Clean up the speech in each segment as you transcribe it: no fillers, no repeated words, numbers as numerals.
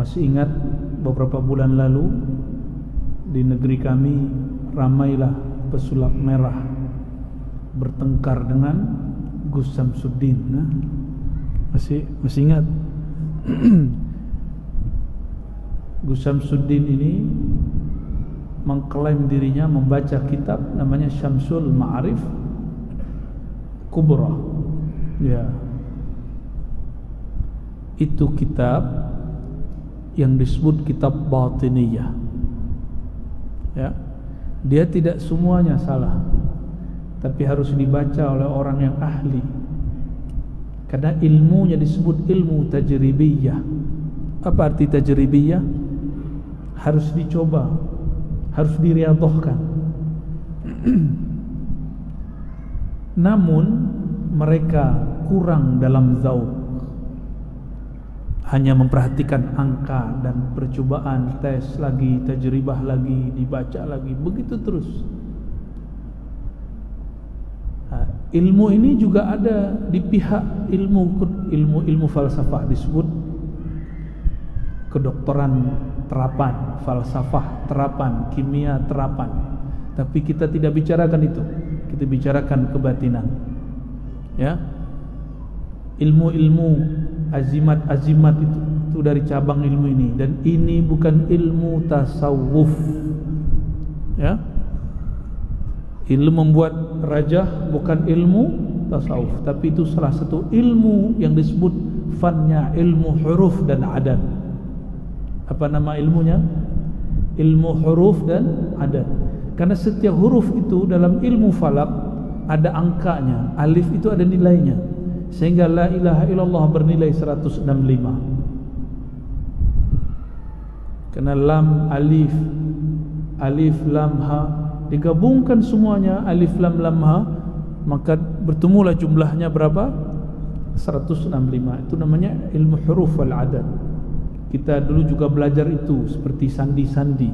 Masih ingat beberapa bulan lalu di negeri kami ramailah pesulap merah bertengkar dengan Gus Samsuddin. Masih ingat? Gus Samsuddin ini mengklaim dirinya membaca kitab namanya Syamsul Ma'arif Kubra. Ya. Itu kitab yang disebut kitab batiniyah. Ya. Dia tidak semuanya salah, tapi harus dibaca oleh orang yang ahli. Karena ilmunya disebut ilmu tajribiyah. Apa arti tajribiyah? Harus dicoba, harus diriadhahkan. Namun mereka kurang dalam zauq, hanya memperhatikan angka dan percobaan, tes lagi, tajribah lagi, dibaca lagi, begitu terus. Ilmu ini juga ada di pihak ilmu falsafah, disebut kedokteran terapan, falsafah terapan, kimia terapan. Tapi kita tidak bicarakan itu. Kita bicarakan kebatinan. Ya. Ilmu-ilmu azimat itu dari cabang ilmu ini, dan ini bukan ilmu tasawuf. Ya. Ilmu membuat rajah bukan ilmu tasawuf, tapi itu salah satu ilmu yang disebut fannya ilmu huruf dan adad. Apa nama ilmunya? Ilmu huruf dan adad. Karena setiap huruf itu dalam ilmu falak ada angkanya, alif itu ada nilainya, sehingga la ilaha illallah bernilai 165. Karena lam, alif lam ha digabungkan semuanya, alif lam lam ha, maka bertemulah jumlahnya berapa? 165. Itu namanya ilmu huruf wal adad. Kita dulu juga belajar itu seperti sandi-sandi.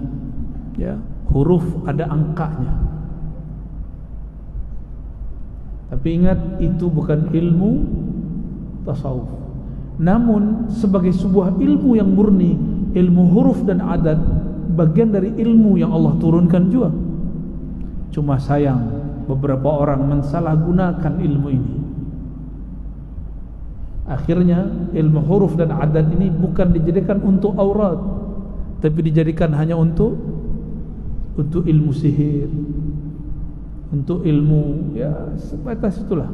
Ya, huruf ada angkanya. Tapi ingat, itu bukan ilmu tasawuf. Namun sebagai sebuah ilmu yang murni, ilmu huruf dan adad bagian dari ilmu yang Allah turunkan juga. Cuma sayang, beberapa orang mensalahgunakan ilmu ini. Akhirnya ilmu huruf dan adad ini bukan dijadikan untuk aurat, tapi dijadikan hanya untuk ilmu sihir, untuk ilmu, ya sebatas itulah,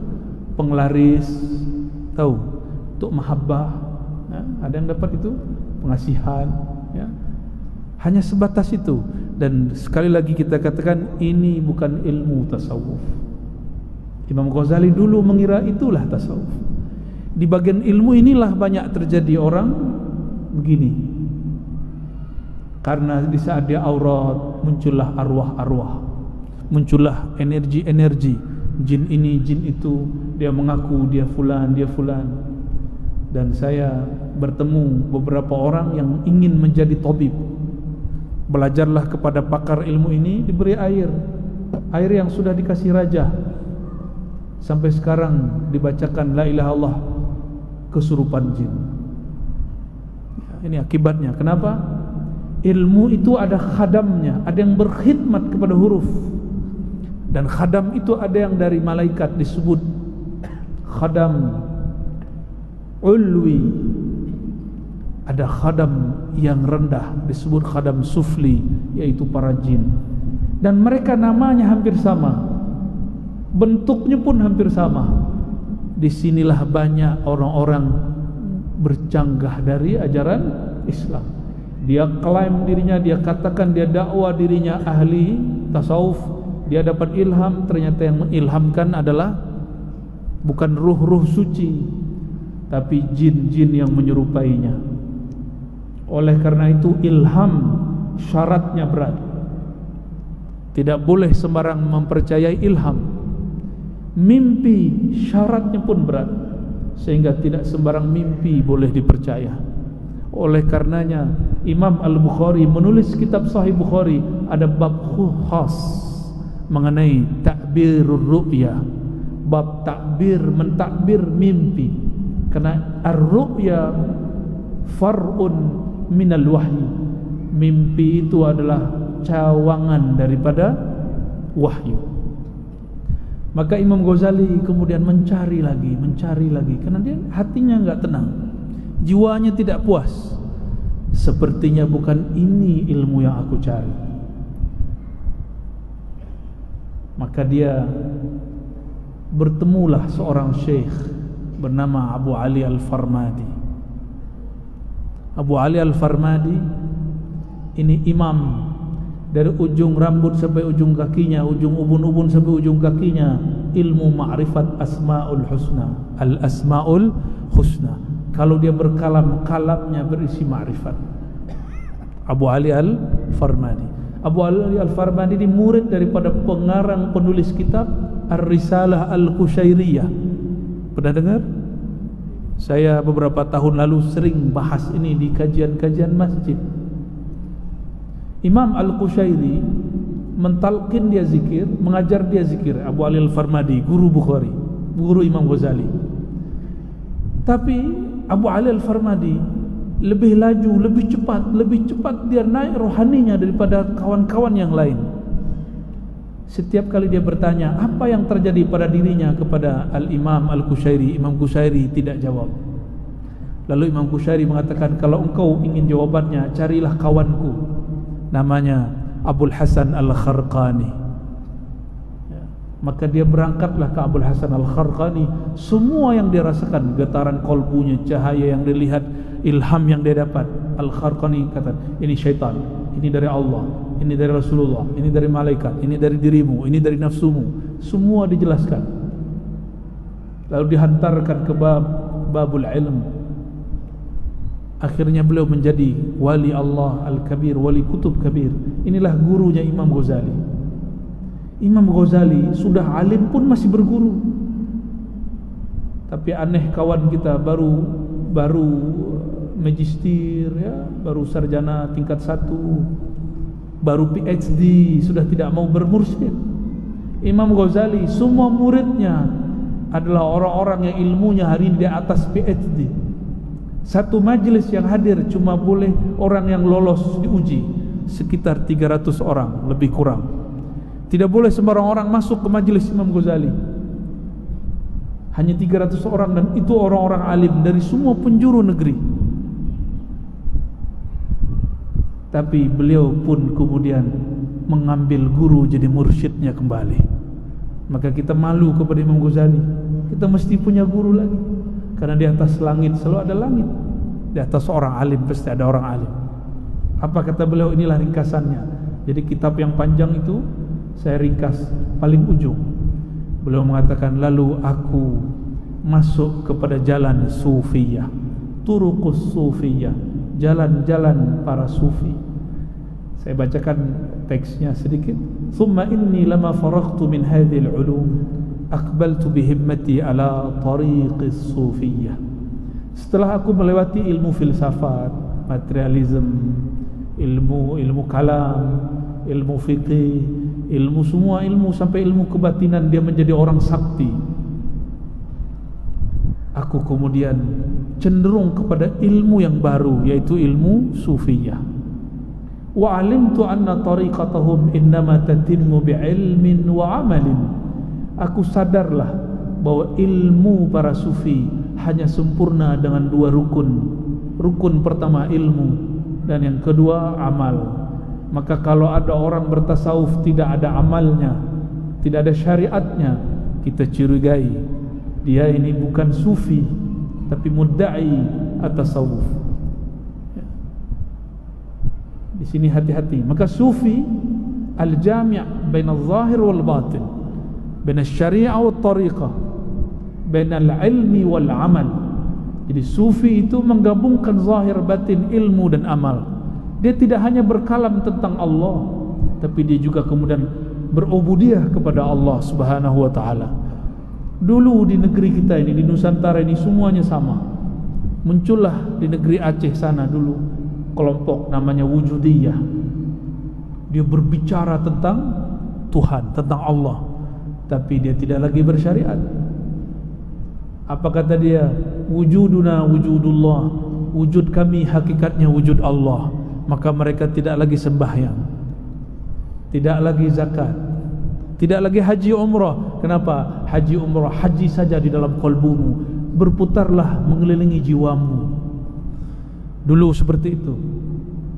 penglaris, tahu, untuk mahabbah, ya, ada yang dapat itu, pengasihan, ya, hanya sebatas itu. Dan sekali lagi kita katakan, ini bukan ilmu tasawuf. Imam Ghazali dulu mengira itulah tasawuf. Di bagian ilmu inilah banyak terjadi orang begini. Karena di saat dia aurat, muncullah arwah-arwah, muncullah energi-energi, jin ini, jin itu, dia mengaku dia fulan, dia fulan. Dan saya bertemu beberapa orang yang ingin menjadi tabib. Belajarlah kepada pakar ilmu ini, diberi air yang sudah dikasih raja. Sampai sekarang dibacakan la ilaha illallah, kesurupan jin. Ini akibatnya. Kenapa? Ilmu itu ada khadamnya, ada yang berkhidmat kepada huruf. Dan khadam itu ada yang dari malaikat, disebut khadam ulwi. Ada khadam yang rendah, disebut khadam sufli, yaitu para jin. Dan mereka namanya hampir sama, bentuknya pun hampir sama. Disinilah banyak orang-orang bercanggah dari ajaran Islam. Dia klaim dirinya, dia katakan dia dakwah dirinya ahli tasawuf, dia dapat ilham. Ternyata yang mengilhamkan adalah bukan ruh-ruh suci, tapi jin-jin yang menyerupainya. Oleh karena itu ilham syaratnya berat. Tidak boleh sembarang mempercayai ilham. Mimpi syaratnya pun berat, sehingga tidak sembarang mimpi boleh dipercaya. Oleh karenanya Imam Al-Bukhari menulis kitab Sahih Bukhari, ada bab khas mengenai takbirur ru'ya, bab takbir, mentakbir mimpi. Karena ar-ru'ya far'un minal wahyi. Mimpi itu adalah cawangan daripada wahyu. Maka Imam Ghazali kemudian mencari lagi, karena dia hatinya enggak tenang, jiwanya tidak puas. Sepertinya bukan ini ilmu yang aku cari. Maka dia bertemulah seorang syekh bernama Abu Ali Al-Farmadi. Abu Ali Al-Farmadi ini imam dari ujung rambut sampai ujung kakinya, ujung ubun-ubun sampai ujung kakinya, ilmu ma'rifat asma'ul husna, al-asma'ul husna. Kalau dia berkalam, kalamnya berisi ma'rifat. Abu Ali Al-Farmadi. Abu Ali Al-Farmadi ini murid daripada pengarang penulis kitab Ar-Risalah Al-Qushairiyah. Pernah dengar? Saya beberapa tahun lalu sering bahas ini di kajian-kajian masjid. Imam Al-Qushairi mentalqin dia zikir, mengajar dia zikir. Abu Ali Al-Farmadi, guru Bukhari, guru Imam Ghazali. Tapi Abu Ali Al-Farmadi lebih laju, lebih cepat dia naik rohaninya daripada kawan-kawan yang lain. Setiap kali dia bertanya apa yang terjadi pada dirinya kepada Al-Imam Al-Qushairi, Imam Qushairi tidak jawab. Lalu Imam Qushairi mengatakan, kalau engkau ingin jawabannya, carilah kawanku, namanya Abul Hasan Al-Kharqani. Ya. Maka dia berangkatlah ke Abul Hasan Al-Kharqani. Semua yang dia rasakan, getaran kolbunya, cahaya yang dilihat, ilham yang dia dapat, Al-Kharqani kata, ini syaitan, ini dari Allah, ini dari Rasulullah, ini dari malaikat, ini dari dirimu, ini dari nafsumu. Semua dijelaskan. Lalu dihantarkan ke babul ilm. Akhirnya beliau menjadi wali Allah Al-Kabir, wali kutub kabir. Inilah gurunya Imam Ghazali. Imam Ghazali sudah alim pun masih berguru. Tapi aneh, kawan kita baru magister, ya, baru sarjana tingkat 1, baru PhD, sudah tidak mau bermursyid. Imam Ghazali semua muridnya adalah orang-orang yang ilmunya hari ini di atas PhD. Satu majlis yang hadir cuma boleh orang yang lolos diuji, sekitar 300 orang lebih kurang. Tidak boleh sembarang orang masuk ke majlis Imam Ghazali. Hanya 300 orang, dan itu orang-orang alim dari semua penjuru negeri. Tapi beliau pun kemudian mengambil guru jadi mursyidnya kembali. Maka kita malu kepada Imam Ghazali. Kita mesti punya guru lagi. Karena di atas langit selalu ada langit. Di atas orang alim pasti ada orang alim. Apa kata beliau? Inilah ringkasannya. Jadi kitab yang panjang itu saya ringkas paling ujung. Beliau mengatakan, lalu aku masuk kepada jalan sufiyah, turuqus sufiyah, jalan-jalan para sufi. Saya bacakan teksnya sedikit. Thumma inni lama faraghtu min hadhil ulum aqbaltu bihimmati ala tariqis sufiyah. Setelah aku melewati ilmu filsafat, materialism, ilmu kalam, ilmu fikih, ilmu semua ilmu sampai ilmu kebatinan, dia menjadi orang sakti. Aku kemudian cenderung kepada ilmu yang baru, yaitu ilmu sufiyah. Wa alimtu anna tariqatahum innama tatimmu bi'ilmin wa amalin. Aku sadarlah bahwa ilmu para sufi hanya sempurna dengan 2 rukun. Rukun pertama ilmu, dan yang kedua amal. Maka kalau ada orang bertasawuf tidak ada amalnya, tidak ada syariatnya, kita curigai dia ini bukan sufi, tapi mudda'i at-tasawuf. Di sini hati-hati. Maka sufi al-jami' baina adh-dhahir wal batin, baina asy-syari'ah wat tariqah, baina al-ilmi wal amal. Jadi sufi itu menggabungkan zahir batin, ilmu dan amal. Dia tidak hanya berkalam tentang Allah, tapi dia juga kemudian berubudiyah kepada Allah Subhanahu wa taala. Dulu di negeri kita ini, di Nusantara ini semuanya sama. Muncullah di negeri Aceh sana dulu kelompok namanya Wujudiyah. Dia berbicara tentang Tuhan, tentang Allah, tapi dia tidak lagi bersyariat. Apa kata dia? Wujuduna wujudullah wujud kami hakikatnya wujud Allah, maka mereka tidak lagi sembahyang, tidak lagi zakat, tidak lagi haji umrah. Kenapa? Haji umrah, haji saja di dalam kalbumu, berputarlah mengelilingi jiwamu. Dulu seperti itu.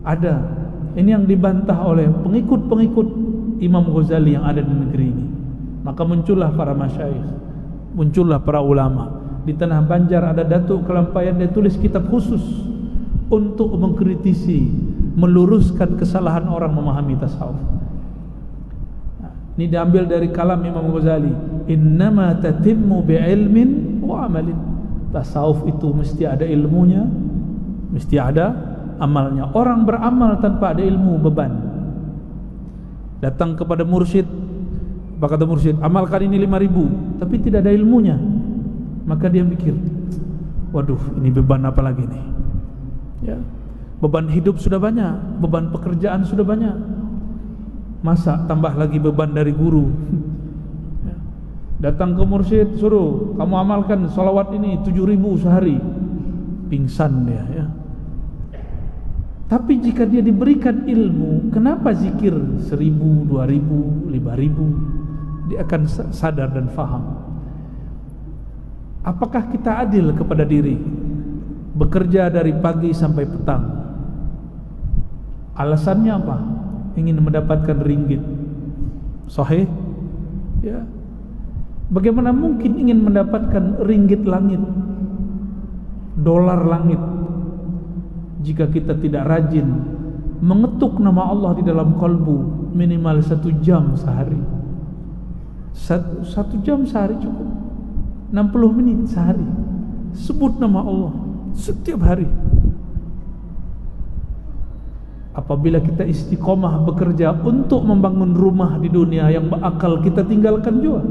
Ada. Ini yang dibantah oleh pengikut-pengikut Imam Ghazali yang ada di negeri ini. Maka muncullah para masyayikh, muncullah para ulama. Di tanah Banjar ada Datuk Kelampayan, dia tulis kitab khusus untuk mengkritisi, meluruskan kesalahan orang memahami tasawuf. Ini diambil dari kalam Imam Ghazali, innama tatimmu bi'ilmin wa amalin. Tasawuf itu mesti ada ilmunya, mesti ada amalnya. Orang beramal tanpa ada ilmu beban. Datang kepada mursyid, apa kata mursyid? Amalkan ini 5.000, tapi tidak ada ilmunya. Maka dia mikir, waduh, ini beban apa lagi nih? Ya, beban hidup sudah banyak, beban pekerjaan sudah banyak. Masa tambah lagi beban dari guru? Ya. Datang ke mursyid, suruh kamu amalkan salawat ini 7.000 sehari. Pingsan dia, ya. Tapi jika dia diberikan ilmu, kenapa zikir 1.000, 2.000, 5.000? Dia akan sadar dan faham. Apakah kita adil kepada diri? Bekerja dari pagi sampai petang. Alasannya apa? Ingin mendapatkan ringgit. Sahih? Ya. Bagaimana mungkin ingin mendapatkan ringgit langit, dolar langit, jika kita tidak rajin mengetuk nama Allah di dalam kalbu minimal 1 jam sehari? 1 jam sehari cukup. 60 menit sehari sebut nama Allah setiap hari. Apabila kita istiqomah bekerja untuk membangun rumah di dunia yang berakal, kita tinggalkan juga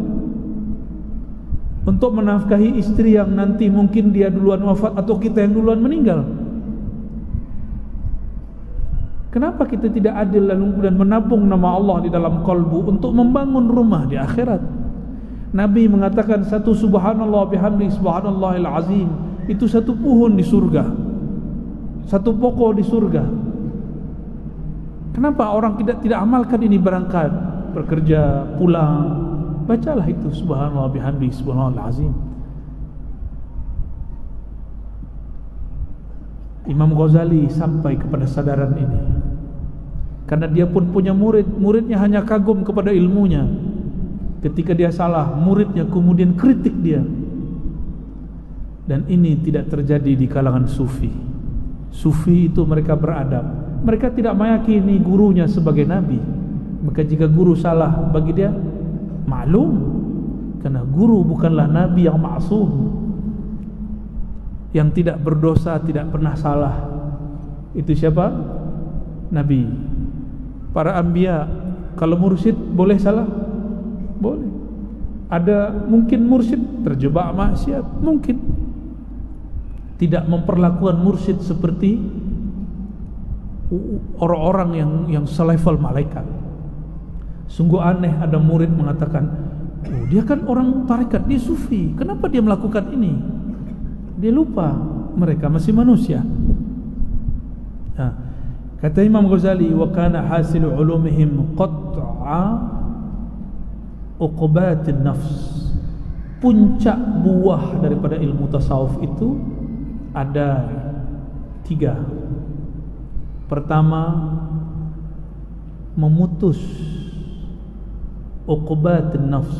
untuk menafkahi istri yang nanti mungkin dia duluan wafat atau kita yang duluan meninggal. Kenapa kita tidak adil lalu kemudian menabung nama Allah di dalam kalbu untuk membangun rumah di akhirat? Nabi mengatakan satu subhanallah bihamdi subhanallahil azim itu satu pohon di surga, satu pokok di surga. Kenapa orang tidak amalkan ini? Berangkat, bekerja, pulang, bacalah itu subhanallah bihamdi subhanallahil azim. Imam Ghazali sampai kepada sadaran ini karena dia pun punya murid, muridnya hanya kagum kepada ilmunya. Ketika dia salah, muridnya kemudian kritik dia. Dan ini tidak terjadi di kalangan sufi. Sufi itu mereka beradab. Mereka tidak meyakini gurunya sebagai nabi. Maka jika guru salah, bagi dia maklum, karena guru bukanlah nabi yang maksum, yang tidak berdosa, tidak pernah salah. Itu siapa? Nabi. Para anbiya, kalau mursyid boleh salah? Boleh. Ada mungkin mursyid terjebak maksiat, mungkin. Tidak memperlakukan mursyid seperti orang-orang yang selevel malaikat. Sungguh aneh ada murid mengatakan, oh, dia kan orang tarekat, dia sufi, kenapa dia melakukan ini? Dia lupa mereka masih manusia. Nah, kata Imam Ghazali, wa kana hasilu ulumihim qat'a uqubatin nafs. Puncak buah daripada ilmu tasawuf itu ada 3. Pertama, memutus uqubatin nafs,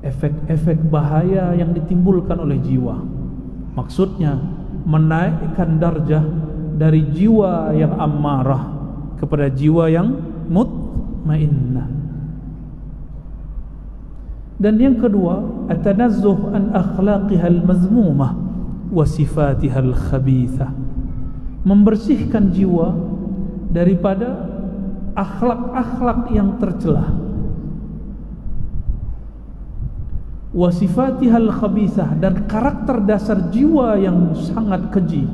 efek-efek bahaya yang ditimbulkan oleh jiwa. Maksudnya menaikkan darjah dari jiwa yang ammarah kepada jiwa yang mutmainnah. Dan yang kedua, atanazzuh an akhlaqiha al-mazmumah wa sifatiha al-khabithah. Membersihkan jiwa daripada akhlak-akhlak yang tercela. Wa sifatiha al-khabithah, dan karakter dasar jiwa yang sangat keji.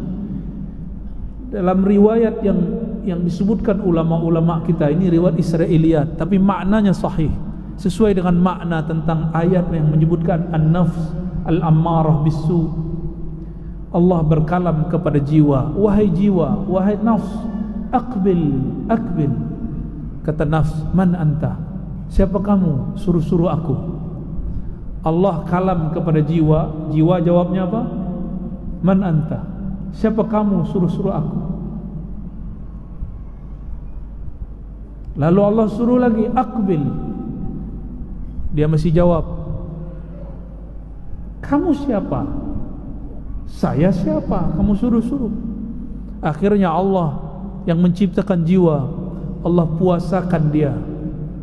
Dalam riwayat yang disebutkan ulama-ulama kita, ini riwayat Israiliyat, tapi maknanya sahih, sesuai dengan makna tentang ayat yang menyebutkan an-nafs al-ammarah bisu. Allah berkalam kepada jiwa, wahai jiwa, wahai nafs, aqbil, aqbil. Kata nafs, man anta? Siapa kamu? Suruh-suruh aku. Allah kalam kepada jiwa, jiwa jawabnya apa? Man anta? Siapa kamu? Suruh-suruh aku. Lalu Allah suruh lagi, aqbil. Dia masih jawab, kamu siapa? Saya siapa? Kamu suruh-suruh. Akhirnya Allah yang menciptakan jiwa, Allah puasakan dia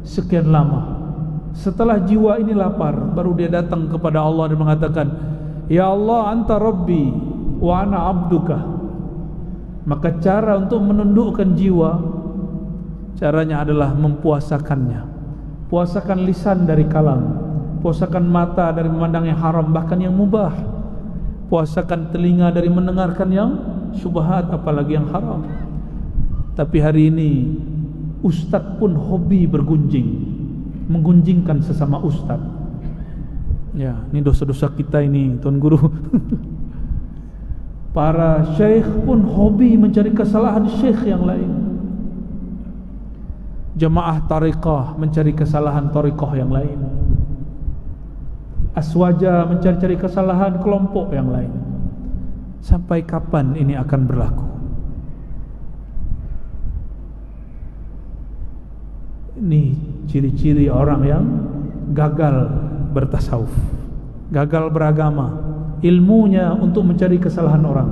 sekian lama. Setelah jiwa ini lapar, baru dia datang kepada Allah dan mengatakan, ya Allah, anta Rabbi wa ana abduka. Maka cara untuk menundukkan jiwa, caranya adalah mempuasakannya. Puasakan lisan dari kalam, puasakan mata dari memandang yang haram, bahkan yang mubah. Puasakan telinga dari mendengarkan yang syubhat, apalagi yang haram. Tapi hari ini ustadz pun hobi bergunjing, menggunjingkan sesama ustadz. Ya, ini dosa-dosa kita ini, Tuan Guru. Para syekh pun hobi mencari kesalahan syekh yang lain. Jemaah tariqah mencari kesalahan tariqah yang lain. Aswaja mencari-cari kesalahan kelompok yang lain. Sampai kapan ini akan berlaku? Ini ciri-ciri orang yang gagal bertasawuf, gagal beragama. Ilmunya untuk mencari kesalahan orang.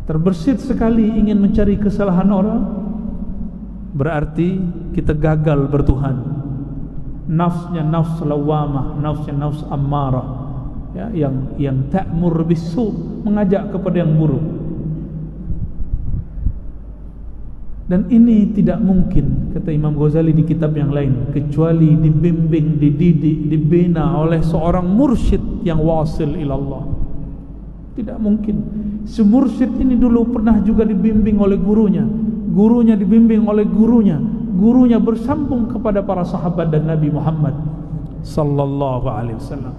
Terbersit sekali ingin mencari kesalahan orang, berarti kita gagal bertuhan. Nafsnya nafs lawamah, nafsnya nafs ammarah, ya, yang ta'mur bisu, mengajak kepada yang buruk. Dan ini tidak mungkin, kata Imam Ghazali di kitab yang lain, kecuali dibimbing, dididik, dibina oleh seorang mursyid yang wasil ilallah. Tidak mungkin. Semursyid ini dulu pernah juga dibimbing oleh gurunya, gurunya dibimbing oleh gurunya, gurunya bersambung kepada para sahabat dan Nabi Muhammad sallallahu alaihi wasallam.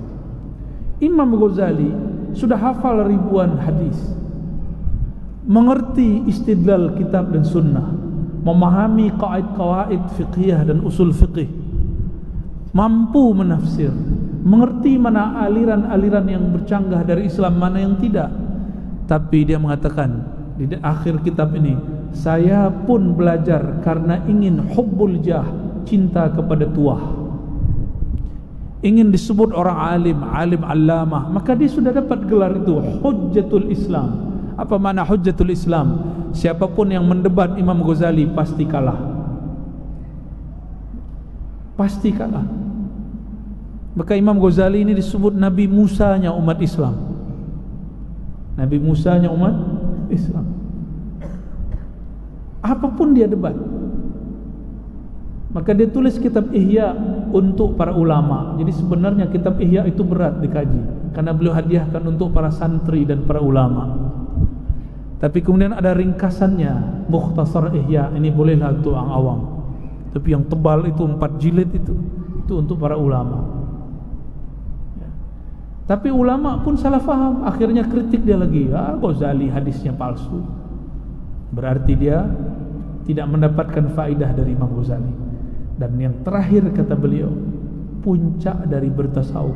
Imam Ghazali sudah hafal ribuan hadis, mengerti istidlal kitab dan sunnah, memahami qawaid-qawaid fiqhiyah dan usul fiqih, mampu menafsir, mengerti mana aliran-aliran yang bercanggah dari Islam, mana yang tidak. Tapi dia mengatakan di akhir kitab ini, saya pun belajar karena ingin hubbul jah, cinta kepada tuah, ingin disebut orang alim, alim allamah. Maka dia sudah dapat gelar itu, hujjatul Islam. Apa makna hujjatul Islam? Siapapun yang mendebat Imam Ghazali pasti kalah, pasti kalah. Maka Imam Ghazali ini disebut Nabi Musanya umat Islam, Nabi Musanya umat Islam. Apapun dia debat. Maka dia tulis kitab Ihya untuk para ulama. Jadi sebenarnya kitab Ihya itu berat dikaji, karena beliau hadiahkan untuk para santri dan para ulama. Tapi kemudian ada ringkasannya, Mukhtasar Ihya. Ini bolehlah untuk orang awam. Tapi yang tebal itu 4 jilid itu untuk para ulama. Ya. Tapi ulama pun salah faham. Akhirnya kritik dia lagi. Ghazali hadisnya palsu. Berarti dia tidak mendapatkan faidah dari Imam Ghazali. Dan yang terakhir kata beliau, puncak dari bertasawuf,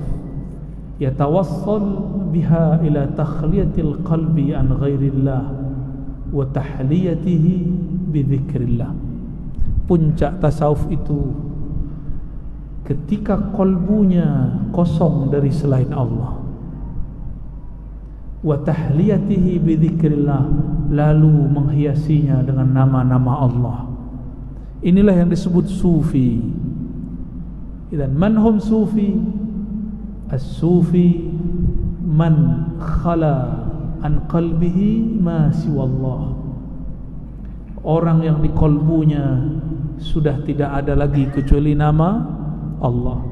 yatawassal biha ila takhliyatil qalbi an ghairillah wa tahliyatihi bidzikrillah. Puncak tasawuf itu ketika kolbunya kosong dari selain Allah, wa tahliyatihi bidzikrillah, lalu menghiasinya dengan nama-nama Allah. Inilah yang disebut sufi. Dan man hum sufi? As-sufi man khala an qalbihi ma siwallah. Orang yang di kolbunya sudah tidak ada lagi kecuali nama Allah.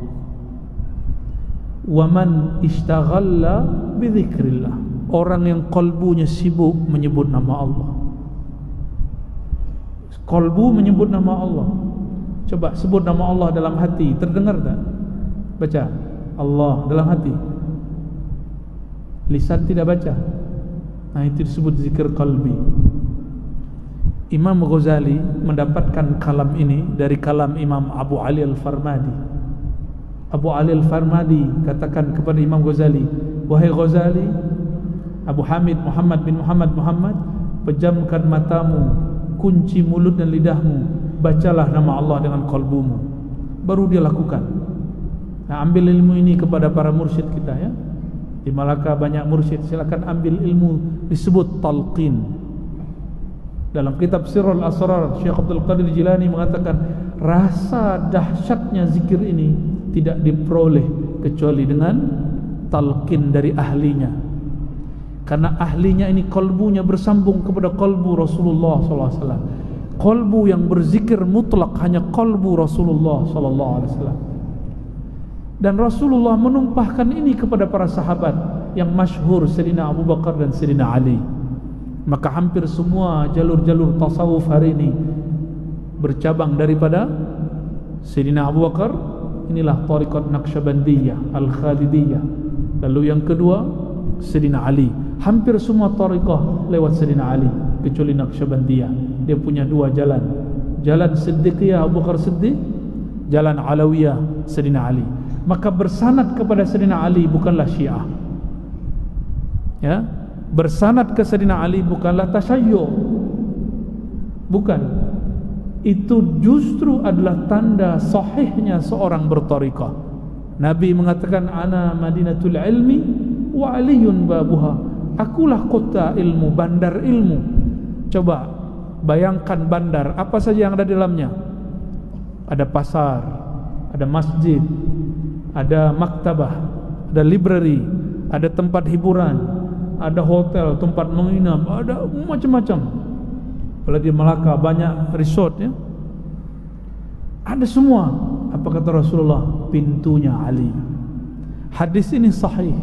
Wa man ishtaghalla bi dzikrillah. Orang yang kolbunya sibuk menyebut nama Allah. Kolbu menyebut nama Allah. Coba sebut nama Allah dalam hati, terdengar tak? Baca Allah dalam hati. lisan tidak baca. Nah, itu disebut zikir qalbi. Imam Ghazali mendapatkan kalam ini dari kalam Imam Abu Ali Al-Farmadi. Abu Ali Al-Farmadi katakan kepada Imam Ghazali, "Wahai Ghazali, Abu Hamid Muhammad bin Muhammad, pejamkan matamu, kunci mulut dan lidahmu, bacalah nama Allah dengan qalbumu." Baru dia lakukan. Nah, ambil ilmu ini kepada para mursyid kita ya. Di Malaka banyak mursyid, silakan ambil ilmu disebut talqin. Dalam kitab Sirrul Asrar, Syekh Abdul Qadir Jilani mengatakan rasa dahsyatnya zikir ini tidak diperoleh kecuali dengan talqin dari ahlinya. Karena ahlinya ini kalbunya bersambung kepada kalbu Rasulullah SAW. Kalbu yang berzikir mutlak hanya kalbu Rasulullah SAW. Dan Rasulullah menumpahkan ini kepada para sahabat yang masyhur, Sayyidina Abu Bakar dan Sayyidina Ali. Maka hampir semua jalur-jalur tasawuf hari ini bercabang daripada Sayyidina Abu Bakar. Inilah tariqat Naqsyabandiyah, Al-Khalidiyah. Lalu yang kedua Sayyidina Ali. Hampir semua tariqah lewat Sayyidina Ali kecuali Naqsyabandiyah. Dia punya dua jalan. Jalan Siddiqiyah Abu Bakar Siddiq, jalan Alawiyah Sayyidina Ali. Maka bersanad kepada Sayyidina Ali bukanlah Syiah. Ya, bersanad ke Sayyidina Ali bukanlah tasyayyu. Bukan. Itu justru adalah tanda sahihnya seorang bertariqah. Nabi mengatakan, "Ana Madinatul ilmi wa Aliyun babuha." Akulah kota ilmu, bandar ilmu. Coba bayangkan bandar, apa saja yang ada di dalamnya? Ada pasar, ada masjid, ada maktabah, ada library, ada tempat hiburan, ada hotel, tempat menginap, ada macam-macam. Kalau di Melaka banyak resort ya. Ada semua. Apa kata Rasulullah? Pintunya Ali. Hadis ini sahih.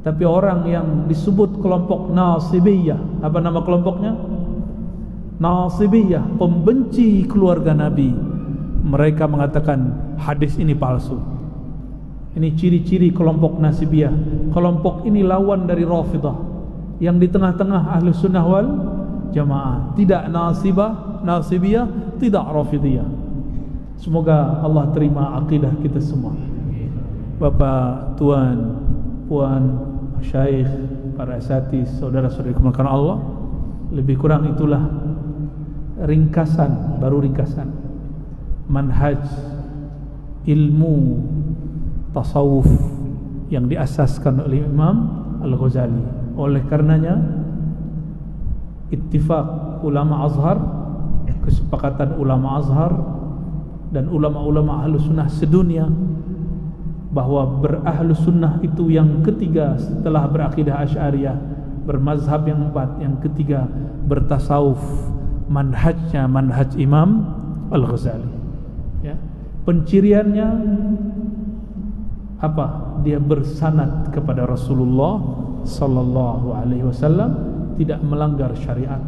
Tapi orang yang disebut kelompok Nasibiyah, apa nama kelompoknya? Nasibiyah, pembenci keluarga Nabi. Mereka mengatakan hadis ini palsu. Ini ciri-ciri kelompok Nasibiyah. Kelompok ini lawan dari Rafidah, yang di tengah-tengah Ahlus Sunnah wal Jamaah. Tidak Nasibiyah, tidak Rafidiyah. Semoga Allah terima akidah kita semua. Bapak, Tuan, Puan, Syaikh, para asatidz, saudara-saudari kemuliaan Allah, lebih kurang itulah ringkasan, baru ringkasan manhaj ilmu tasawuf yang diasaskan oleh Imam Al-Ghazali. Oleh karenanya ittifaq ulama Azhar, kesepakatan ulama Azhar dan ulama-ulama Ahlus Sunnah sedunia bahwa berahlus sunnah itu yang ketiga setelah berakidah Asy'ariyah, bermazhab yang empat, yang ketiga bertasawuf, manhajnya manhaj Imam Al-Ghazali ya. Penciriannya apa? Dia bersanad kepada Rasulullah sallallahu alaihi wasallam, tidak melanggar syariat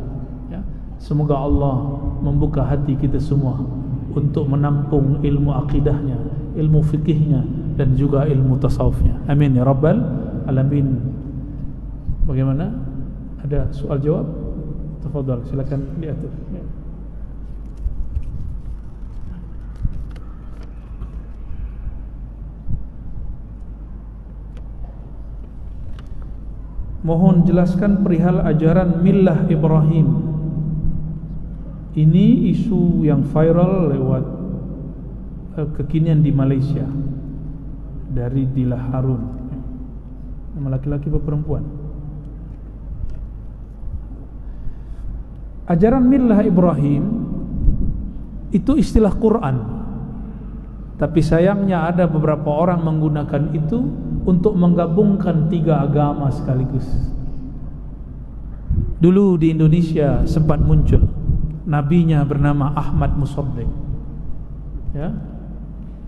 ya. Semoga Allah membuka hati kita semua untuk menampung ilmu akidahnya, ilmu fikihnya, dan juga ilmu tasawufnya. Amin ya rabbal alamin. Bagaimana? Ada soal jawab? Tafadhal, silakan diatur ya. Mohon jelaskan perihal ajaran millah Ibrahim. Ini isu yang viral lewat kekinian di Malaysia dari Dila Harun. Nama laki-laki atau perempuan? Ajaran millah Ibrahim itu istilah Quran. Tapi sayangnya ada beberapa orang menggunakan itu untuk menggabungkan tiga agama sekaligus. Dulu di Indonesia sempat muncul nabinya bernama Ahmad Musaddiq. Ya.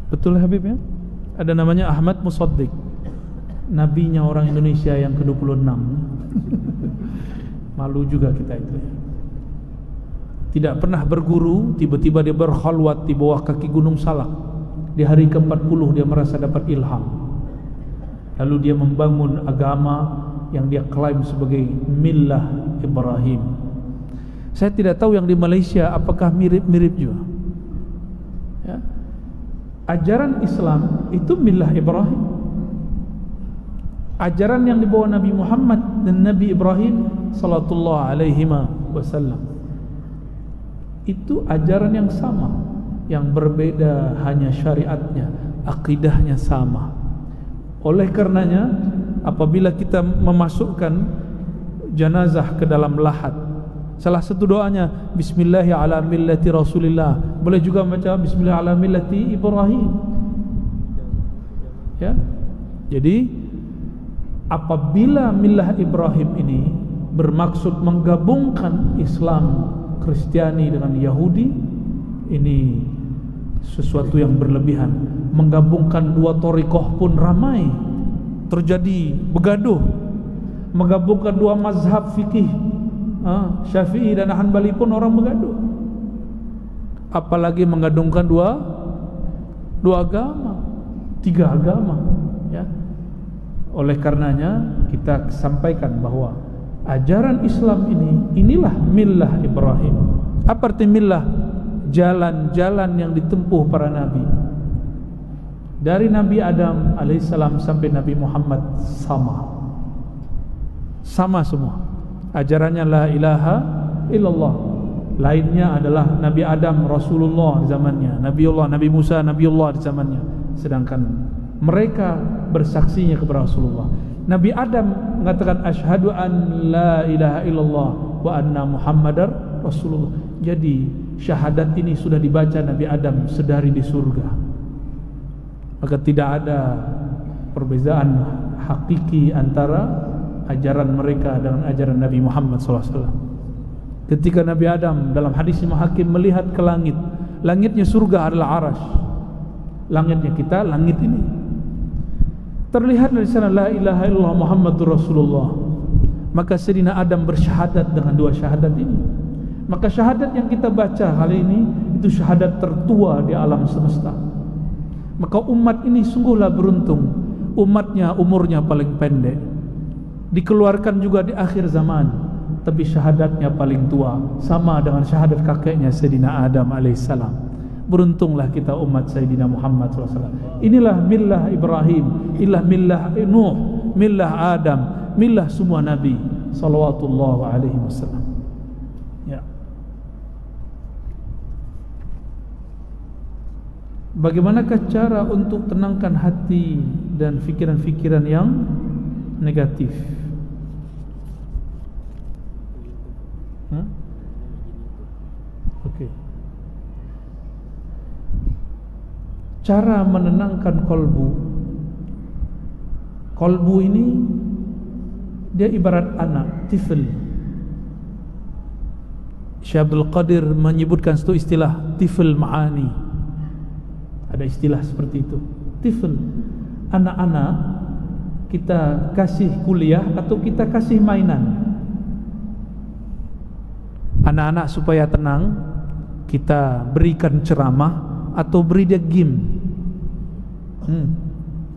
Betul Habib ya? Ada namanya Ahmad Musaddiq. Nabinya orang Indonesia yang ke-26. Malu juga kita itu ya. Tidak pernah berguru, tiba-tiba dia berkhalwat di bawah kaki Gunung Salak. Di hari ke-40 dia merasa dapat ilham. Lalu dia membangun agama yang dia klaim sebagai millah Ibrahim. Saya tidak tahu yang di Malaysia apakah mirip-mirip juga. Ya. Ajaran Islam itu millah Ibrahim. Ajaran yang dibawa Nabi Muhammad dan Nabi Ibrahim sallallahu alaihi wasallam itu ajaran yang sama, yang berbeda hanya syariatnya, akidahnya sama. Oleh karenanya, apabila kita memasukkan jenazah ke dalam lahat, salah satu doanya Bismillahi ala millati Rasulillah. Boleh juga baca Bismillah ala millati Ibrahim. Ya. Jadi apabila millah Ibrahim ini bermaksud menggabungkan Islam, Kristiani dengan Yahudi, ini sesuatu yang berlebihan. Menggabungkan dua thariqah pun ramai terjadi begaduh. Menggabungkan dua mazhab fikih, Syafi'i dan Hanbali pun orang begaduh. Apalagi menggabungkan dua agama, tiga agama, ya. Oleh karenanya kita sampaikan bahwa ajaran Islam inilah millah Ibrahim. Apa arti millah? Jalan-jalan yang ditempuh para nabi. Dari Nabi Adam alaihissalam sampai Nabi Muhammad sama semua. Ajarannya la ilaha illallah. Lainnya adalah Nabi Adam Rasulullah di zamannya, Nabi Musa Nabiullah di zamannya. Sedangkan mereka bersaksinya kepada Rasulullah. Nabi Adam mengatakan asyhadu an la ilaha illallah wa anna Muhammadar Rasulullah. Jadi syahadat ini sudah dibaca Nabi Adam sedari di surga. Maka tidak ada perbezaan hakiki antara ajaran mereka dengan ajaran Nabi Muhammad SAW. Ketika Nabi Adam dalam hadis Imam Hakim melihat ke langit, langitnya surga adalah arash, langitnya kita langit ini. Terlihat dari sana la ilaha illallah Muhammadur Rasulullah. Maka Sayyidina Adam bersyahadat dengan dua syahadat ini. Maka syahadat yang kita baca hari ini itu syahadat tertua di alam semesta. Maka umat ini sungguhlah beruntung. Umatnya umurnya paling pendek, dikeluarkan juga di akhir zaman, tapi syahadatnya paling tua, sama dengan syahadat kakeknya Sayyidina Adam alaihissalam. Beruntunglah kita umat Sayyidina Muhammad SAW. Inilah millah Ibrahim, inilah millah Nuh, millah Adam, millah semua Nabi sallallahu alaihi wasallam. Ya. Bagaimanakah cara untuk tenangkan hati dan fikiran-fikiran yang negatif? Oke. Cara menenangkan kolbu. Kolbu ini dia ibarat anak, tifl. Syekh Abdul Qadir menyebutkan satu istilah tifl ma'ani. Ada istilah seperti itu. Tifl, anak-anak kita kasih kuliah atau kita kasih mainan. Anak-anak supaya tenang kita berikan ceramah atau beri dia game.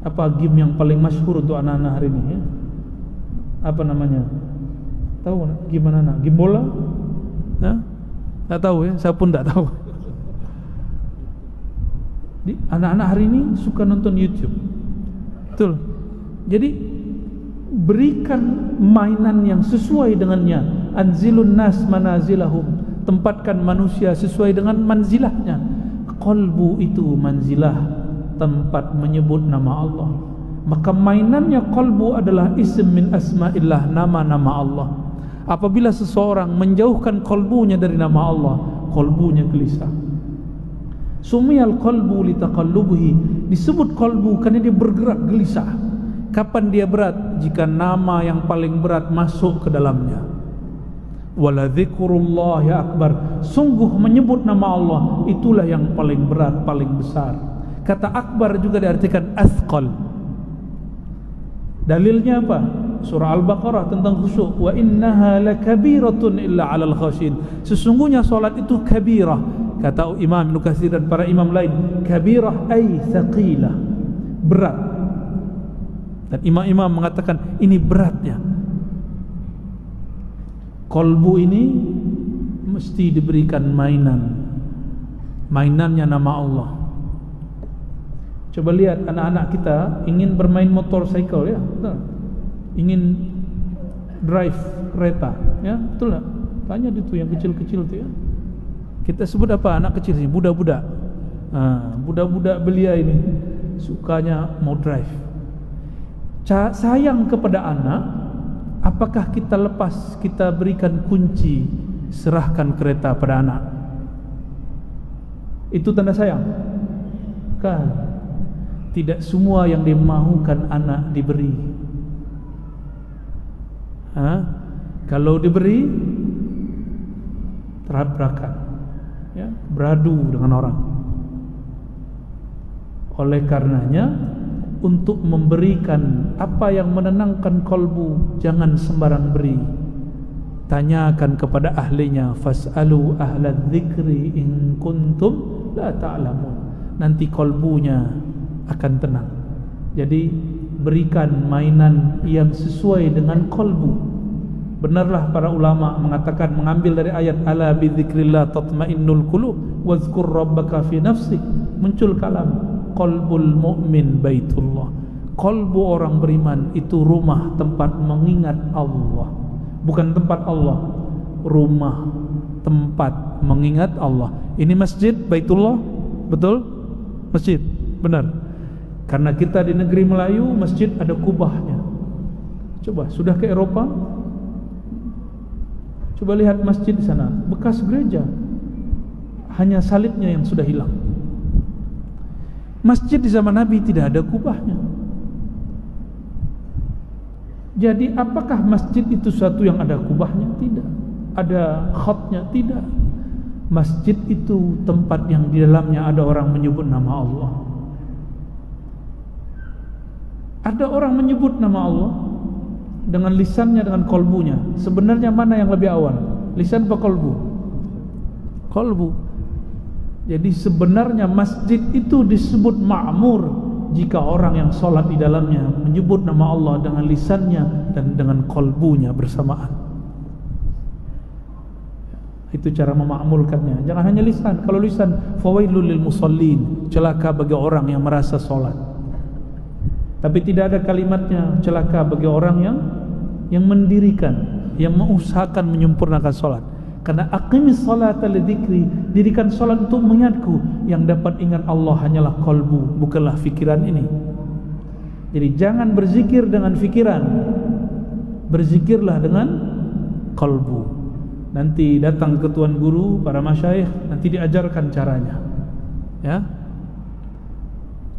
Apa game yang paling masyhur untuk anak-anak hari ini, ya? Apa namanya? Tahu gimana anak? Game bola? Tak tahu ya, saya pun tak tahu. Anak-anak hari ini suka nonton YouTube. Betul. Jadi berikan mainan yang sesuai dengannya. Anzilun nas manazilahum. Tempatkan manusia sesuai dengan manzilahnya. Qalbu itu manzilah, tempat menyebut nama Allah. Maka mainannya qalbu adalah ism min asma'illah, nama-nama Allah. Apabila seseorang menjauhkan qalbunya dari nama Allah, qalbunya gelisah. Sumiyal qalbu litaqallubihi, disebut qalbu karena dia bergerak gelisah. Kapan dia berat? Jika nama yang paling berat masuk ke dalamnya. Wala dzikrullahi akbar, sungguh menyebut nama Allah itulah yang paling berat, paling besar. Kata akbar juga diartikan athqal. Dalilnya apa? Surah Al-Baqarah tentang khusyuk. Wa innaha lakabiratun illa 'alal khashin. Sesungguhnya salat itu kabirah. Kata Imam Ibnu Katsir dan para imam lain, kabirah ay thaqilah, berat. Dan imam-imam mengatakan ini beratnya. Kolbu ini mesti diberikan mainannya nama Allah. Coba lihat anak-anak kita ingin bermain motorcycle, ya, betul. Ingin drive kereta, ya, betul tak? Tanya itu yang kecil-kecil tu, ya. Kita sebut apa anak kecil ni? Budak-budak. Budak-budak belia ini sukanya mau drive. Sayang kepada anak, apakah kita lepas, kita berikan kunci, serahkan kereta pada anak? Itu tanda sayang? Kan? Tidak semua yang dimahukan anak diberi. Kalau diberi, terabrakan, ya, beradu dengan orang. Oleh karenanya, untuk memberikan apa yang menenangkan kolbu, jangan sembarang beri. Tanyakan kepada ahlinya, fas'alu ahlal dzikri in kuntum la ta'lamun. Nanti kolbunya akan tenang. Jadi berikan mainan yang sesuai dengan kolbu. Benarlah para ulama mengatakan, mengambil dari ayat ala bidzikrillah tatmainnul qulub wazkur rabbaka fi nafsik, muncul kalam qalbul mu'min baitullah. Kolbu orang beriman itu rumah tempat mengingat Allah, bukan tempat Allah, rumah tempat mengingat Allah. Ini masjid Baitullah, betul? Masjid, benar. Karena kita di negeri Melayu, masjid ada kubahnya. Coba, sudah ke Eropa? Coba lihat masjid di sana, bekas gereja, hanya salibnya yang sudah hilang. Masjid di zaman Nabi tidak ada kubahnya. Jadi apakah masjid itu suatu yang ada kubahnya? Tidak. Ada khatnya? Tidak. Masjid itu tempat yang di dalamnya ada orang menyebut nama Allah. Ada orang menyebut nama Allah dengan lisannya, dengan kolbunya. Sebenarnya mana yang lebih awal? Lisan atau kolbu? Kolbu. Jadi sebenarnya masjid itu disebut ma'mur jika orang yang sholat di dalamnya menyebut nama Allah dengan lisannya dan dengan kolbunya bersamaan. Itu cara memakmurkannya. Jangan hanya lisan. Kalau lisan, fawailul lil musallin, celaka bagi orang yang merasa sholat. Tapi tidak ada kalimatnya celaka bagi orang yang mendirikan, yang mengusahakan menyempurnakan sholat. Karena aqimis salata lidzikri, dirikan sholat untuk mengingatku. Yang dapat ingat Allah hanyalah kolbu, bukanlah fikiran ini. Jadi jangan berzikir dengan fikiran, berzikirlah dengan kolbu. Nanti datang ke tuan guru, para masyayikh, nanti diajarkan caranya, ya.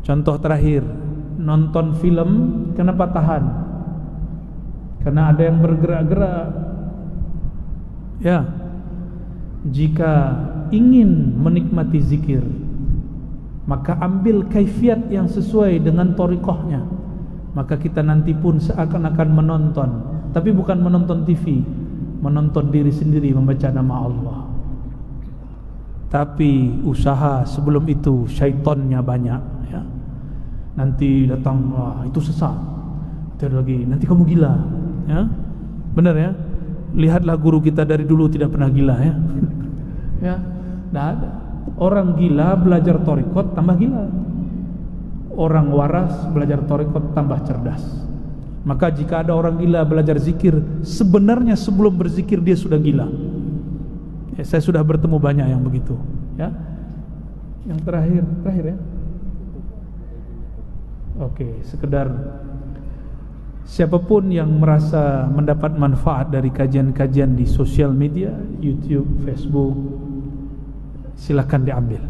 Contoh terakhir, nonton film, kenapa tahan? Karena ada yang bergerak-gerak, ya. Jika ingin menikmati zikir, maka ambil kaifiat yang sesuai dengan thariqahnya. Maka kita nanti pun seakan-akan menonton, tapi bukan menonton TV, menonton diri sendiri membaca nama Allah. Tapi usaha sebelum itu syaitannya banyak, ya. Nanti datang, wah itu sesat, terus lagi nanti kamu gila, ya. Benar, ya. Lihatlah guru kita dari dulu tidak pernah gila, ya. Ya, tidak ada. Orang gila belajar thariqat tambah gila. Orang waras belajar thariqat tambah cerdas. Maka jika ada orang gila belajar zikir, sebenarnya sebelum berzikir dia sudah gila. Ya, saya sudah bertemu banyak yang begitu, ya. Yang terakhir ya. Oke, sekedar siapapun yang merasa mendapat manfaat dari kajian-kajian di sosial media, YouTube, Facebook, silakan diambil.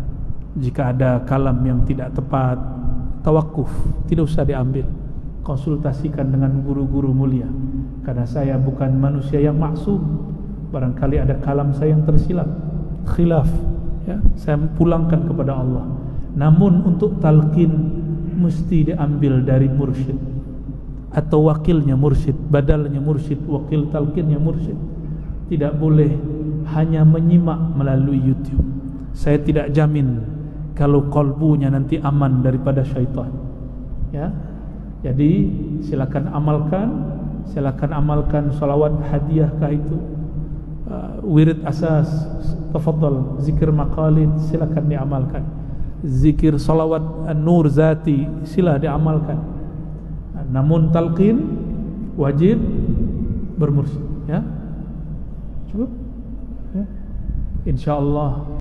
Jika ada kalam yang tidak tepat, tawakuf, tidak usah diambil. Konsultasikan dengan guru-guru mulia. Karena saya bukan manusia yang maksum. Barangkali ada kalam saya yang tersilap, khilaf, ya, saya pulangkan kepada Allah. Namun untuk talqin mesti diambil dari mursyid atau wakilnya mursyid, badalnya mursyid, wakil talqinnya mursyid. Tidak boleh hanya menyimak melalui YouTube. Saya tidak jamin kalau kolbunya nanti aman daripada syaitan, ya. Jadi silakan amalkan salawat hadiahkah itu, wirid asas, tafadhal. Zikir maqalid silakan diamalkan. Zikir salawat an-nur zati sila diamalkan. Namun talqin wajib bermursyid, ya. Cukup, ya. Insyaallah